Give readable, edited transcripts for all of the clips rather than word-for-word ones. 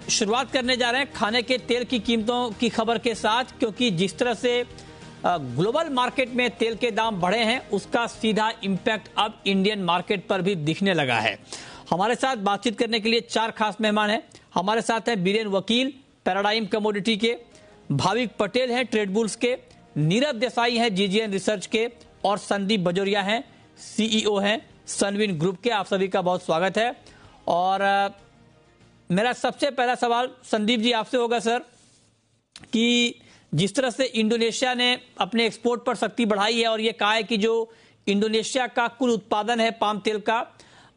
शुरुआत करने जा रहे हैं खाने के तेल की कीमतों की खबर के साथ, क्योंकि जिस तरह से ग्लोबल मार्केट में तेल के दाम बढ़े हैं उसका सीधा इम्पैक्ट अब इंडियन मार्केट पर भी दिखने लगा है। हमारे साथ बातचीत करने के लिए चार खास मेहमान हैं। हमारे साथ हैं बीरेन वकील पैराडाइम कमोडिटी के, भाविक पटेल हैं ट्रेडबुल्स के, नीरव देसाई हैं जीजीएन रिसर्च के और संदीप बजोरिया हैं सीईओ हैं सनविन ग्रुप के। आप सभी का बहुत स्वागत है। और मेरा सबसे पहला सवाल संदीप जी आपसे होगा सर, कि जिस तरह से इंडोनेशिया ने अपने एक्सपोर्ट पर सख्ती बढ़ाई है और ये कहा है कि जो इंडोनेशिया का कुल उत्पादन है पाम तेल का,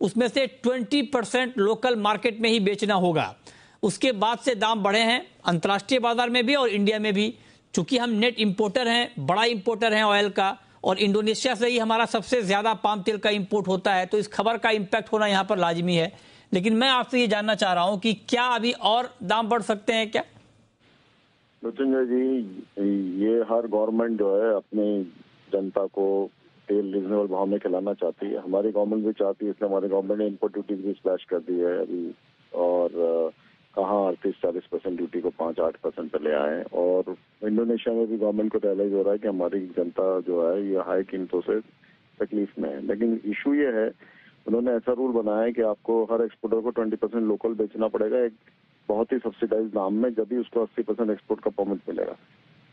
उसमें से 20% लोकल मार्केट में ही बेचना होगा। उसके बाद से दाम बढ़े हैं अंतर्राष्ट्रीय बाजार में भी और इंडिया में भी। चूंकि हम नेट इंपोर्टर हैं, बड़ा इंपोर्टर हैं ऑयल का, और इंडोनेशिया से ही हमारा सबसे ज्यादा पाम तेल का इंपोर्ट होता है, तो इस खबर का इंपैक्ट होना यहां पर लाजिमी है। लेकिन मैं आपसे ये जानना चाह रहा हूं कि क्या अभी और दाम बढ़ सकते हैं क्या? मृत्युंजय जी, ये हर गवर्नमेंट जो है अपनी जनता को तेल रीजनेबल भाव में खिलाना चाहती है। हमारी गवर्नमेंट भी चाहती है, इसलिए हमारी गवर्नमेंट ने इम्पोर्ट ड्यूटी भी स्लैश कर दी है अभी, और कहाँ 38-40% ड्यूटी को 5-8% पे ले आए। और इंडोनेशिया में भी गवर्नमेंट को रियलाइज हो रहा है कि हमारी जनता जो है ये हाई कीमतों से तकलीफ में है। लेकिन इशू ये है, उन्होंने ऐसा रूल बनाया है कि आपको हर एक्सपोर्टर को 20% लोकल बेचना पड़ेगा एक बहुत ही सब्सिडाइज दाम में, जब भी उसको 80% एक्सपोर्ट का परमिट मिलेगा।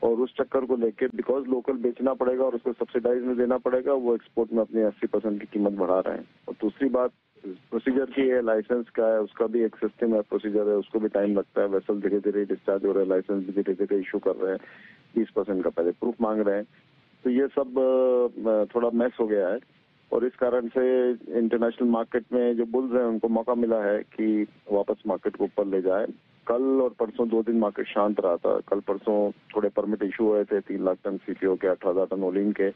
और उस चक्कर को लेके बिकॉज लोकल बेचना पड़ेगा और उसको सब्सिडाइज में देना पड़ेगा, वो एक्सपोर्ट में अपनी 80% की कीमत बढ़ा रहे हैं। और दूसरी बात प्रोसीजर की है, लाइसेंस का है, उसका भी एक सिस्टम है, प्रोसीजर है, उसको भी टाइम लगता है। वेसल धीरे धीरे डिस्चार्ज हो रहे हैं, लाइसेंस भी धीरे धीरे इशू कर रहे हैं, 20% का पहले प्रूफ मांग रहे हैं। तो ये सब थोड़ा मैस हो गया है और इस कारण से इंटरनेशनल मार्केट में जो बुल्स हैं उनको मौका मिला है कि वापस मार्केट को ऊपर ले जाए। कल और परसों 2 दिन मार्केट शांत रहा था। कल परसों थोड़े परमिट इशू हुए थे 3 लाख टन सीपीओ के, 18,000 टन ओलिन के,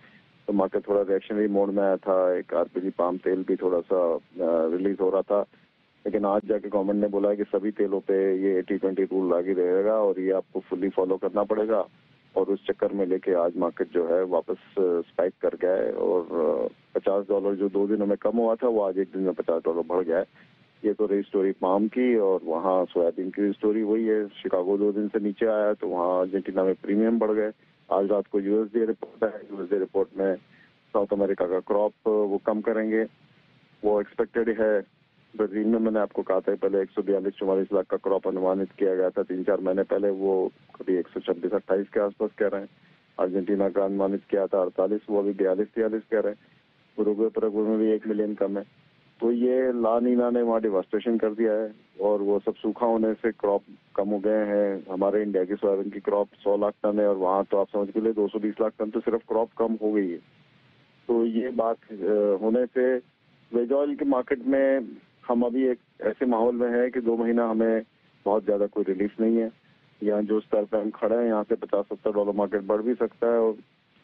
तो मार्केट थोड़ा रिएक्शनरी मोड में आया था। एक आरपीजी पाम तेल भी थोड़ा सा रिलीज हो रहा था। लेकिन आज जाके गवर्नमेंट ने बोला है कि सभी तेलों पे ये 80-20 रूल लागू रहेगा और ये आपको फुली फॉलो करना पड़ेगा। और उस चक्कर में लेके आज मार्केट जो है वापस स्पाइक कर गया है और $50 जो 2 दिनों में कम हुआ था वो आज एक दिन में $50 बढ़ गया है। ये तो रही स्टोरी पाम की। और वहाँ सोयाबीन की स्टोरी वही है। शिकागो 2 दिन से नीचे आया तो वहाँ अर्जेंटीना में प्रीमियम बढ़ गए। आज रात को यूएसडे रिपोर्ट है, यूएसडे रिपोर्ट में साउथ अमेरिका का क्रॉप वो कम करेंगे, वो एक्सपेक्टेड है। ब्राजील में मैंने आपको कहा था पहले 142-44 लाख का क्रॉप अनुमानित किया गया था 3-4 महीने पहले, वो कभी 126-28 के आसपास कह रहे हैं। अर्जेंटीना का अनुमानित किया था 48, वो अभी 42-43 कह रहे हैं। उरुग्वे पैराग्वे में भी 1 मिलियन कम है। तो ये ला नीना ने वहाँ डिवास्टेशन कर दिया है और वो सब सूखा होने से क्रॉप कम हो गए हैं। हमारे इंडिया की सोयाबीन की क्रॉप 100 लाख टन है और वहाँ तो आप समझ के लिए 220 लाख टन तो सिर्फ क्रॉप कम हो गई है। तो ये बात होने से वेज ऑयल के मार्केट में हम अभी एक ऐसे माहौल में है कि 2 महीना हमें बहुत ज्यादा कोई रिलीफ नहीं है। यहाँ जो स्तर पे हम खड़े हैं यहाँ से $50-70 मार्केट बढ़ भी सकता है और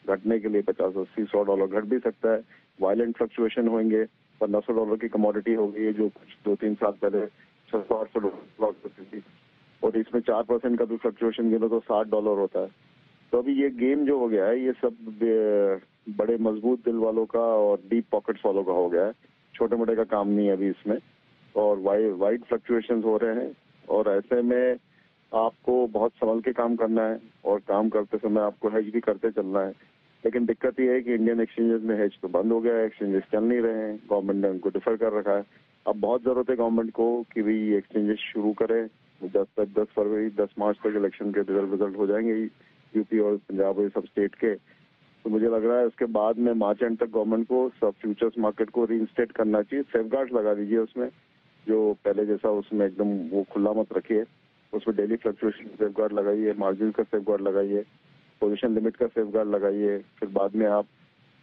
घटने के लिए $50-80-100 घट भी सकता है। वायलेंट फ्लक्चुएशन होंगे। $1500 की कमोडिटी हो गई है जो कुछ 2-3 साल पहले $600-800 करती थी, और इसमें 4% का भी फ्लक्चुएशन गिनो तो $60 होता है। तो अभी ये गेम जो हो गया है ये सब बड़े मजबूत दिल वालों का और डीप पॉकेट्स वालों का हो गया है। छोटे मोटे का काम नहीं है अभी इसमें, और वाइड फ्लक्चुएशंस हो रहे हैं। और ऐसे में आपको बहुत संभल के काम करना है और काम करते समय आपको हेज भी करते चलना है। लेकिन दिक्कत ये है कि इंडियन एक्सचेंजेस में हेज तो बंद हो गया है, एक्सचेंजेस चल नहीं रहे हैं, गवर्नमेंट ने उनको डिफर कर रखा है। अब बहुत जरूरत है गवर्नमेंट को कि भाई एक्सचेंजेस शुरू करे। 10 फरवरी 10 मार्च तक इलेक्शन के रिजल्ट हो जाएंगे यूपी और पंजाब और सब स्टेट के। तो मुझे लग रहा है उसके बाद में मार्च एंड तक गवर्नमेंट को सब फ्यूचर्स मार्केट को रीइंस्टेट करना चाहिए। सेफगार्ड्स लगा दीजिए उसमें, जो पहले जैसा उसमें एकदम वो खुला मत रखिए। उसमें डेली फ्लक्चुएशन सेफगार्ड लगाइए, मार्जिन का सेफगार्ड लगाइए, पोजीशन लिमिट का सेफगार्ड लगाइए। फिर बाद में आप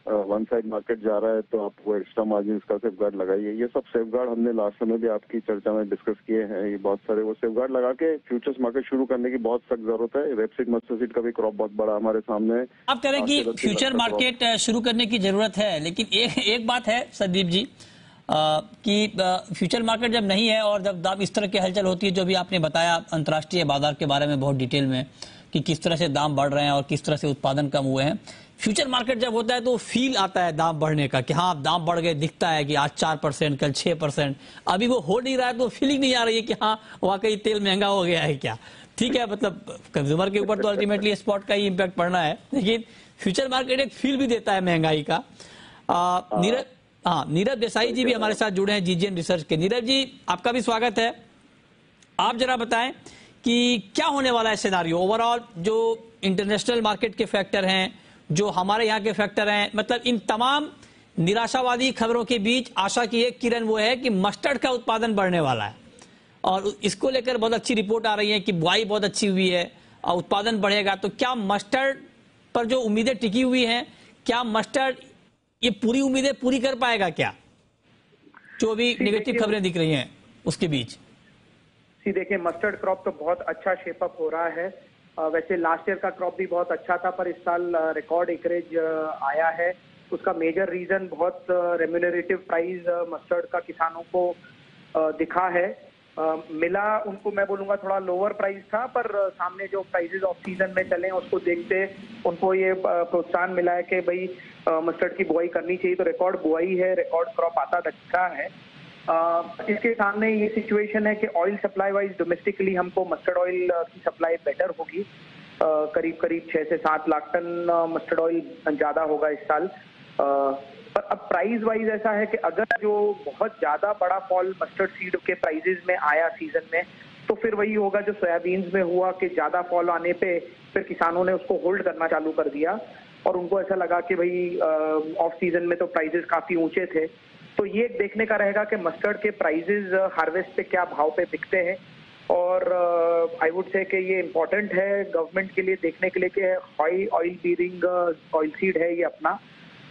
वन साइड मार्केट जा रहा है तो आप वो एक्स्ट्रा मार्जिन का सेफगार्ड लगाइए। ये सब सेफगार्ड हमने लास्ट समय भी आपकी चर्चा में डिस्कस किए हैं। ये बहुत सारे वो सेफगार्ड लगा के फ्यूचर्स मार्केट शुरू करने की बहुत सख्त जरूरत है। रेपसीड मस्टर्ड सीड का भी क्रॉप बहुत बड़ा हमारे सामने है। आप कह रहे हैं कि फ्यूचर मार्केट शुरू करने की जरूरत है, लेकिन एक बात है संदीप जी कि फ्यूचर मार्केट जब नहीं है और जब दाम इस तरह की हलचल होती है, जो भी आपने बताया अंतर्राष्ट्रीय बाजार के बारे में बहुत डिटेल में कि किस तरह से दाम बढ़ रहे हैं और किस तरह से उत्पादन कम हुए हैं, फ्यूचर मार्केट जब होता है तो फील आता है दाम बढ़ने का कि हाँ दाम बढ़ गए, दिखता है कि आज 4%, कल 6%। अभी वो हो नहीं रहा है तो फीलिंग नहीं आ रही है कि हाँ वाकई तेल महंगा हो गया है क्या। ठीक है, मतलब कंज्यूमर के ऊपर तो अल्टीमेटली स्पॉट का ही इम्पैक्ट पड़ना है, लेकिन फ्यूचर मार्केट एक फील भी देता है महंगाई का। नीरज देसाई जी भी हमारे साथ जुड़े हैं जीजीएन रिसर्च के। नीरज जी, आपका भी स्वागत है। आप जरा बताएं कि क्या होने वाला है सिनारियो ओवरऑल, जो इंटरनेशनल मार्केट के फैक्टर हैं, जो हमारे यहाँ के फैक्टर हैं, मतलब इन तमाम निराशावादी खबरों के बीच आशा की एक किरण वो है कि मस्टर्ड का उत्पादन बढ़ने वाला है और इसको लेकर बहुत अच्छी रिपोर्ट आ रही है कि बुआई बहुत अच्छी हुई है और उत्पादन बढ़ेगा। तो क्या मस्टर्ड पर जो उम्मीदें टिकी हुई हैं, क्या मस्टर्ड ये पूरी उम्मीदें पूरी कर पाएगा क्या, जो अभी नेगेटिव खबरें दिख रही हैं उसके बीच? देखिए, मस्टर्ड क्रॉप तो बहुत अच्छा शेपअप हो रहा है। वैसे लास्ट ईयर का क्रॉप भी बहुत अच्छा था, पर इस साल रिकॉर्ड एकरेज आया है। उसका मेजर रीजन बहुत रेम्यूनरेटिव प्राइस मस्टर्ड का किसानों को दिखा है। मिला उनको, मैं बोलूंगा थोड़ा लोअर प्राइस था, पर सामने जो प्राइसेस ऑफ सीजन में चले उसको देखते उनको ये प्रोत्साहन मिला है कि भाई मस्टर्ड की बुआई करनी चाहिए। तो रिकॉर्ड बुआई है, रिकॉर्ड क्रॉप आता दिखा है। इसके सामने ये सिचुएशन है कि ऑयल सप्लाई वाइज डोमेस्टिकली हमको मस्टर्ड ऑयल की सप्लाई बेटर होगी। करीब करीब 6 से 7 लाख टन मस्टर्ड ऑयल ज्यादा होगा इस साल। पर अब प्राइस वाइज ऐसा है कि अगर जो बहुत ज्यादा बड़ा फॉल मस्टर्ड सीड के प्राइसेस में आया सीजन में, तो फिर वही होगा जो सोयाबीन्स में हुआ कि ज्यादा फॉल आने पे फिर किसानों ने उसको होल्ड करना चालू कर दिया और उनको ऐसा लगा कि भाई ऑफ सीजन में तो प्राइसेस काफी ऊंचे थे। तो ये देखने का रहेगा कि मस्टर्ड के प्राइसेस हार्वेस्ट पे क्या भाव पे बिकते हैं। और आई वुड से कि ये इम्पोर्टेंट है गवर्नमेंट के लिए देखने के लिए कि high oil bearing oil seed है ये अपना,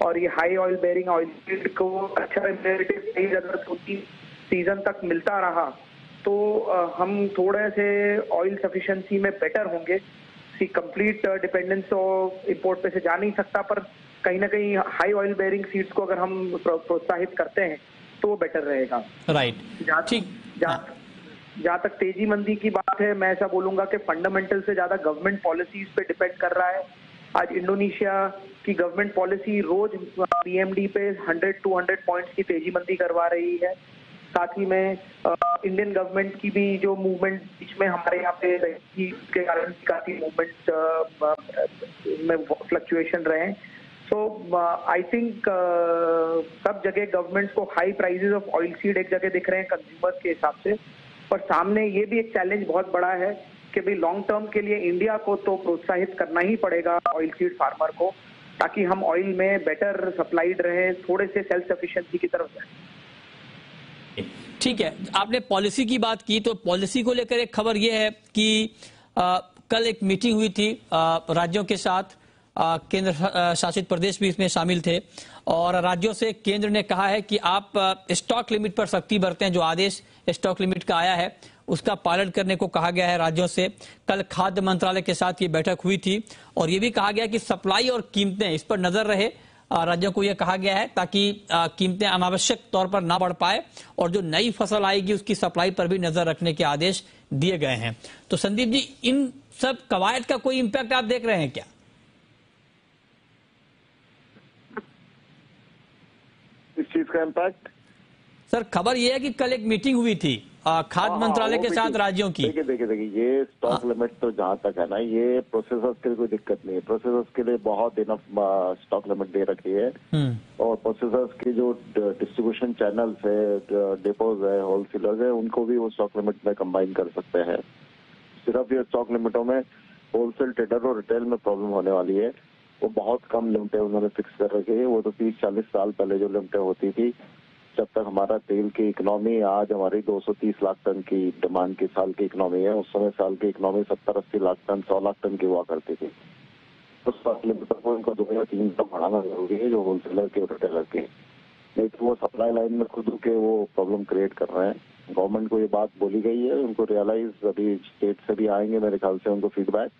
और ये high oil bearing oil seed को अच्छा रेम्यूनरेटिव प्राइस अगर 2-3 सीजन तक मिलता रहा तो हम थोड़े से ऑयल सफिशिएंसी में बेटर होंगे। कंप्लीट डिपेंडेंस ऑफ इंपोर्ट पे से जा नहीं सकता, पर कहीं ना कहीं हाई ऑयल बेरिंग सीड्स को अगर हम प्रोत्साहित करते हैं तो वो बेटर रहेगा। राइट, ठीक। जहाँ तक तेजी मंदी की बात है, मैं ऐसा बोलूंगा कि फंडामेंटल से ज्यादा गवर्नमेंट पॉलिसीज पे डिपेंड कर रहा है। आज इंडोनेशिया की गवर्नमेंट पॉलिसी रोज पीएमडी पे 100-200 पॉइंट्स की तेजी मंदी करवा रही है। साथ ही में इंडियन गवर्नमेंट की भी जो मूवमेंट बीच में हमारे यहाँ पे रही के कारण काफी मूवमेंट में फ्लक्चुएशन रहे। सो आई थिंक सब जगह गवर्नमेंट को high prices of oil seed एक जगह दिख रहे हैं कंज्यूमर्स के हिसाब से, पर सामने ये भी एक चैलेंज बहुत बड़ा है कि भाई लॉन्ग टर्म के लिए इंडिया को तो प्रोत्साहित करना ही पड़ेगा ऑयल सीड फार्मर को, ताकि हम ऑयल में बेटर सप्लाइड रहे, थोड़े से सेल्फ सफिशिएंसी की तरफ जाए। ठीक है, आपने पॉलिसी की बात की, तो पॉलिसी को लेकर एक खबर यह है कि कल एक मीटिंग हुई थी राज्यों के साथ, केंद्र शासित प्रदेश भी इसमें शामिल थे, और राज्यों से केंद्र ने कहा है कि आप स्टॉक लिमिट पर सख्ती बरतें। जो आदेश स्टॉक लिमिट का आया है उसका पालन करने को कहा गया है राज्यों से। कल खाद्य मंत्रालय के साथ ये बैठक हुई थी और ये भी कहा गया कि सप्लाई और कीमतें, इस पर नजर रहे। राज्यों को यह कहा गया है ताकि कीमतें अनावश्यक तौर पर ना बढ़ पाए, और जो नई फसल आएगी उसकी सप्लाई पर भी नजर रखने के आदेश दिए गए हैं। तो संदीप जी, इन सब कवायद का कोई इंपैक्ट आप देख रहे हैं क्या? इस चीज का इम्पैक्ट सर, खबर यह है कि कल एक मीटिंग हुई थी खाद्य मंत्रालय के साथ राज्यों की। देखिए ये स्टॉक लिमिट तो जहाँ तक है ना, ये प्रोसेसर्स के लिए कोई दिक्कत नहीं है। प्रोसेसर्स के लिए बहुत इनफ स्टॉक लिमिट दे रखी है, और प्रोसेसर्स के जो डिस्ट्रीब्यूशन चैनल्स है, डिपोज है, होलसेलर्स है, उनको भी वो स्टॉक लिमिट में कंबाइन कर सकते हैं। सिर्फ ये स्टॉक लिमिटों में होलसेल ट्रेडर और रिटेल में प्रॉब्लम होने वाली है। वो बहुत कम लिमिटें उन्होंने फिक्स कर रखी है। वो तो 30-40 साल पहले जो लिमिटें होती थी, जब तक हमारा तेल की इकोनॉमी आज हमारी 230 लाख टन की डिमांड की साल की इकोनॉमी है, उस समय साल की economy 70-80 lakh ton, 100 lakh ton की हुआ करती थी। उस लिमिट को इनको 2 या 3 तक बढ़ाना जरूरी है, जो होलसेलर के और रिटेलर के। नहीं तो वो सप्लाई लाइन में खुद के वो प्रॉब्लम क्रिएट कर रहे हैं। गवर्नमेंट को ये बात बोली गई है, उनको रियलाइज अभी स्टेट से भी आएंगे मेरे ख्याल से उनको फीडबैक,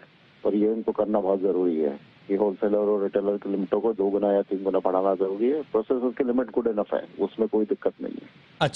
और ये उनको करना बहुत जरूरी है कि होलसेलर और रिटेलर की लिमिटों को 2 गुना या 3 गुना बढ़ाना जरूरी है। प्रोसेसर की लिमिट गुड इनफ है, उसमें कोई दिक्कत नहीं है। अच्छा।